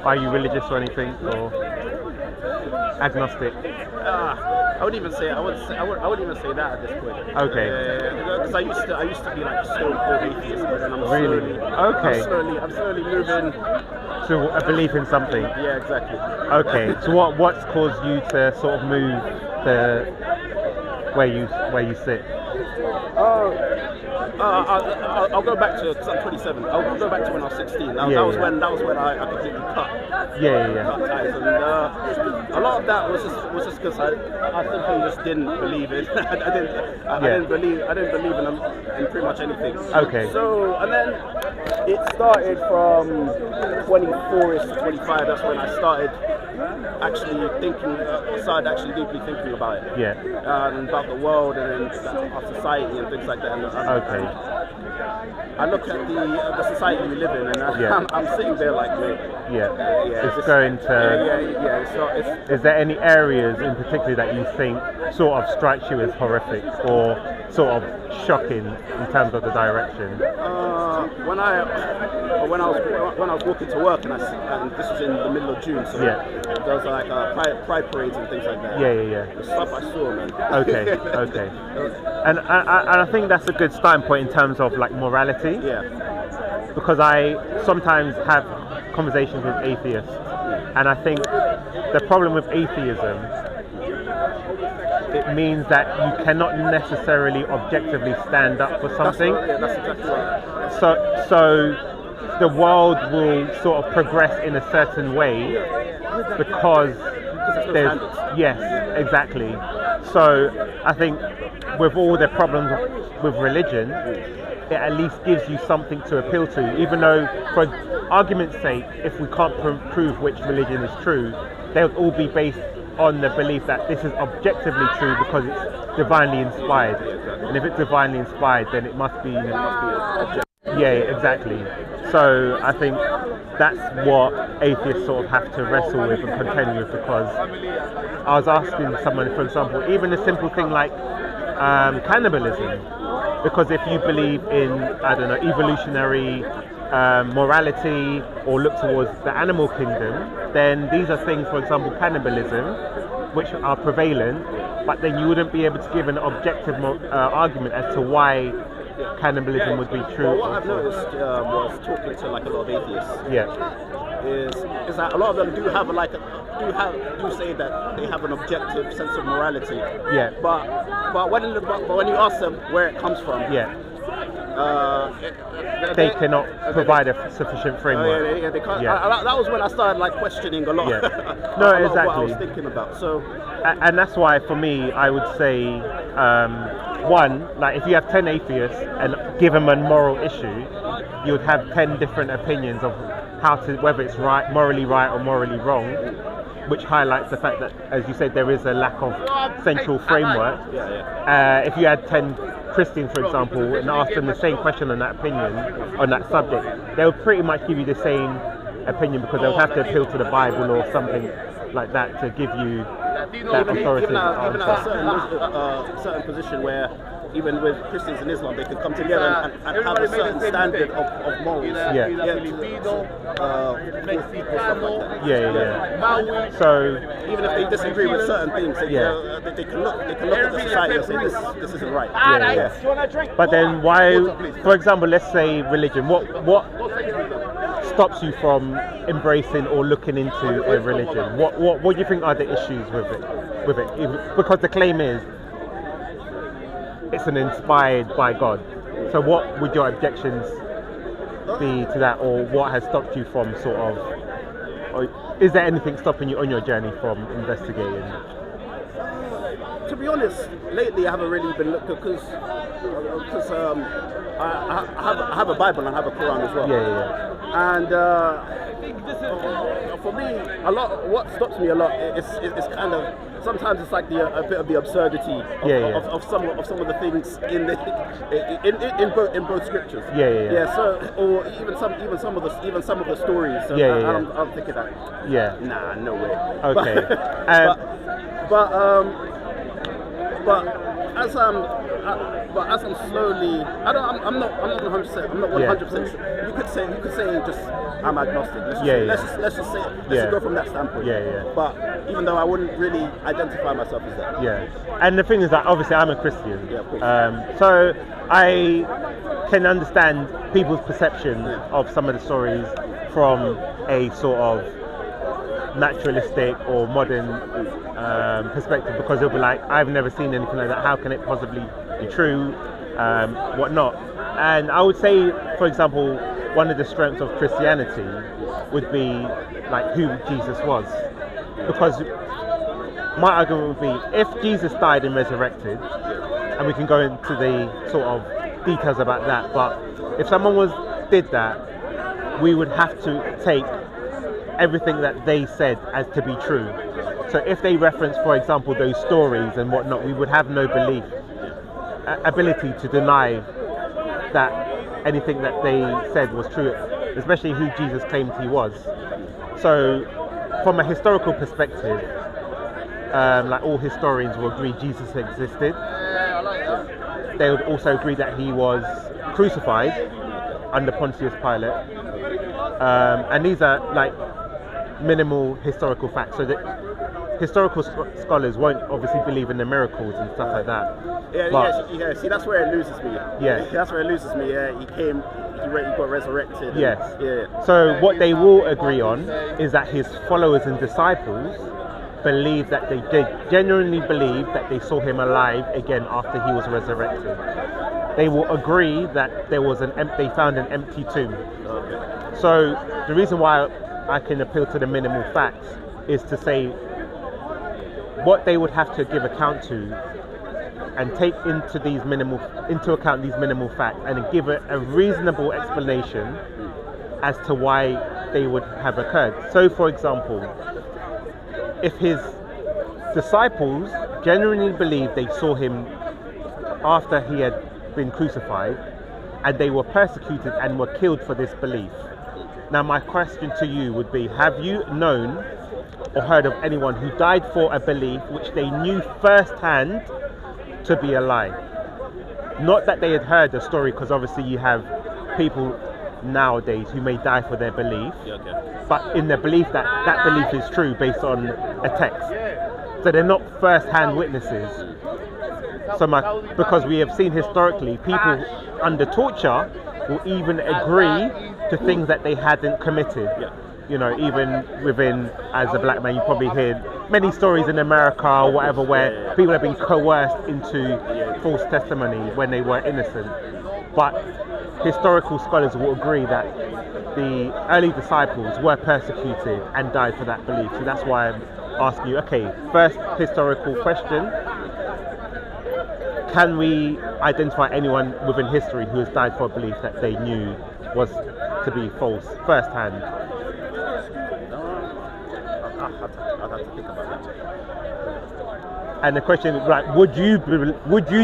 Are you religious or anything, or agnostic? I wouldn't even say I wouldn't even say that at this point. Okay. Because I used to be like stone cold atheist, but then I'm Really? Okay. I'm slowly moving To a belief in something. Yeah, exactly. Okay. So what's caused you to sort of move to where you sit? I'll go back to, because I'm 27. I'll go back to when I was 16. That was when I completely cut. Cut ties, and a lot of that was just because I simply just didn't believe it. I didn't believe in pretty much anything. Okay. So, and then it started from 24ish to 25. That's when I started actually deeply thinking about it. Yeah. And about the world and then our society and things like that. And I look at the society we live in, and I'm sitting there like, mate. It's going to. Is there any areas in particular that you think sort of strikes you as horrific or sort of shocking in terms of the direction? When I was walking to work, and this was in the middle of June, so there was like pride parades and things like that. The stuff I saw, man. Okay. And I think that's a good starting point in terms of like morality. Because I sometimes have conversations with atheists, and I think the problem with atheism, it means that you cannot necessarily objectively stand up for something. That's exactly right. So the world will sort of progress in a certain way because there's exactly. So I think with all the problems with religion, it at least gives you something to appeal to, even though, for argument's sake, if we can't prove which religion is true, they'll all be based on the belief that this is objectively true because it's divinely inspired. And if it's divinely inspired, then it must be objective. Exactly. So I think that's what atheists sort of have to wrestle with and contend with, because I was asking someone, for example, even a simple thing like cannibalism, because if you believe in, I don't know, evolutionary morality or look towards the animal kingdom, then these are things, for example, cannibalism, which are prevalent, but then you wouldn't be able to give an objective argument as to why cannibalism would be true. Well, what I've noticed was talking to like a lot of atheists. Is that a lot of them do have do say that they have an objective sense of morality. But when you ask them where it comes from, they cannot provide a sufficient framework. They can't. That was when I started like questioning a lot. No, a lot exactly. of what I was thinking about. So, and that's why for me, I would say, one, like if you have 10 atheists and give them a moral issue, you would have 10 different opinions of whether it's right, morally right or morally wrong, which highlights the fact that, as you said, there is a lack of central framework. If you had 10 Christians, for example, and asked them the same question on that opinion, on that subject, they would pretty much give you the same opinion, because they would have to appeal to the Bible or something like that to give you that authoritative answer. Even at a certain position where, even with Christians and Islam, they can come together and have a certain standard of morals. So even if they disagree with certain things, they can look at the society and say this isn't right. But then why, for example, let's say religion. What stops you from embracing or looking into a religion? What do you think are the issues with it? Because the claim is it's an inspired by God. So what would your objections be to that, or what has stopped you from sort of, or is there anything stopping you on your journey from investigating? To be honest, lately I haven't really been looking, because I have a Bible and I have a Quran as well. And for me, what stops me a lot is kind of, sometimes it's like a bit of the absurdity of some of the things in both scriptures. So, or even some of the stories. So I'm thinking that. Nah, no way. Okay. But as I'm slowly, I'm not 100%. I'm not 100%. You could say just I'm agnostic. Let's just say let's go from that standpoint. But even though I wouldn't really identify myself as that. And the thing is that obviously I'm a Christian. Yeah, of course. So I can understand people's perception of some of the stories from a sort of naturalistic or modern perspective, because they'll be like, I've never seen anything like that, how can it possibly be true, whatnot. And I would say, for example, one of the strengths of Christianity would be like who Jesus was, because my argument would be, if Jesus died and resurrected, and we can go into the sort of details about that, but if someone did that, we would have to take everything that they said as to be true. So if they reference, for example, those stories and whatnot, we would have no ability to deny that anything that they said was true, especially who Jesus claimed he was. So from a historical perspective, like all historians will agree Jesus existed. They would also agree that he was crucified under Pontius Pilate. And these are like minimal historical facts, so that historical scholars won't obviously believe in the miracles and stuff like that. See, that's where it loses me. That's where it loses me. He got resurrected. So what they will agree on is that his followers and disciples believe that they genuinely believe that they saw him alive again after he was resurrected. They will agree that there was they found an empty tomb. So the reason why I can appeal to the minimal facts is to say what they would have to give account to and take into account these minimal facts and give a reasonable explanation as to why they would have occurred. So for example, if his disciples genuinely believed they saw him after he had been crucified and they were persecuted and were killed for this belief. Now my question to you would be, have you known or heard of anyone who died for a belief which they knew firsthand to be a lie? Not that they had heard the story, because obviously you have people nowadays who may die for their belief, but in the belief that that belief is true based on a text. So they're not first-hand witnesses. So because we have seen historically, people under torture will even agree to things that they hadn't committed. You know, even within, as a black man, you probably hear many stories in America or whatever where people have been coerced into false testimony when they were innocent. But historical scholars will agree that the early disciples were persecuted and died for that belief. So that's why I'm asking you, okay, first historical question, can we identify anyone within history who has died for a belief that they knew was to be false firsthand? I'd have to think about that. And the question is, like, would you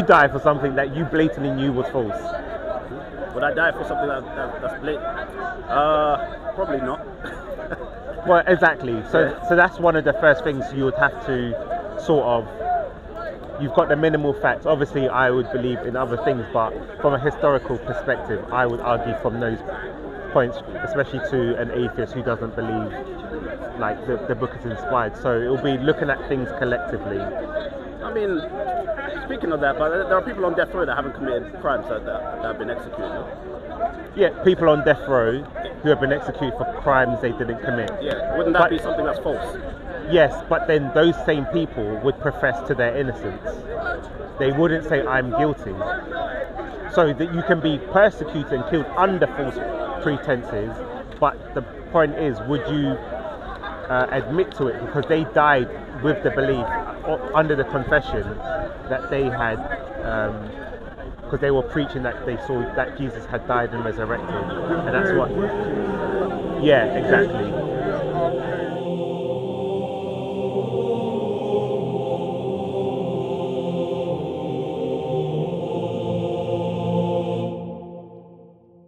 die for something that you blatantly knew was false? Would I die for something that's blatant? Probably not. Well, exactly. So that's one of the first things you would have to sort of. You've got the minimal facts. Obviously, I would believe in other things, but from a historical perspective, I would argue from those points, especially to an atheist who doesn't believe like the book is inspired. So it will be looking at things collectively. I mean, speaking of that, but there are people on death row that haven't committed crimes that have been executed. Yeah, people on death row who have been executed for crimes they didn't commit. Yeah, wouldn't that be something that's false? Yes, but then those same people would profess to their innocence. They wouldn't say, I'm guilty. So that you can be persecuted and killed under false pretenses, but the point is, would you admit to it? Because they died with the belief, under the confession, that they had, because they were preaching that they saw that Jesus had died and resurrected. And that's what... Yeah, exactly.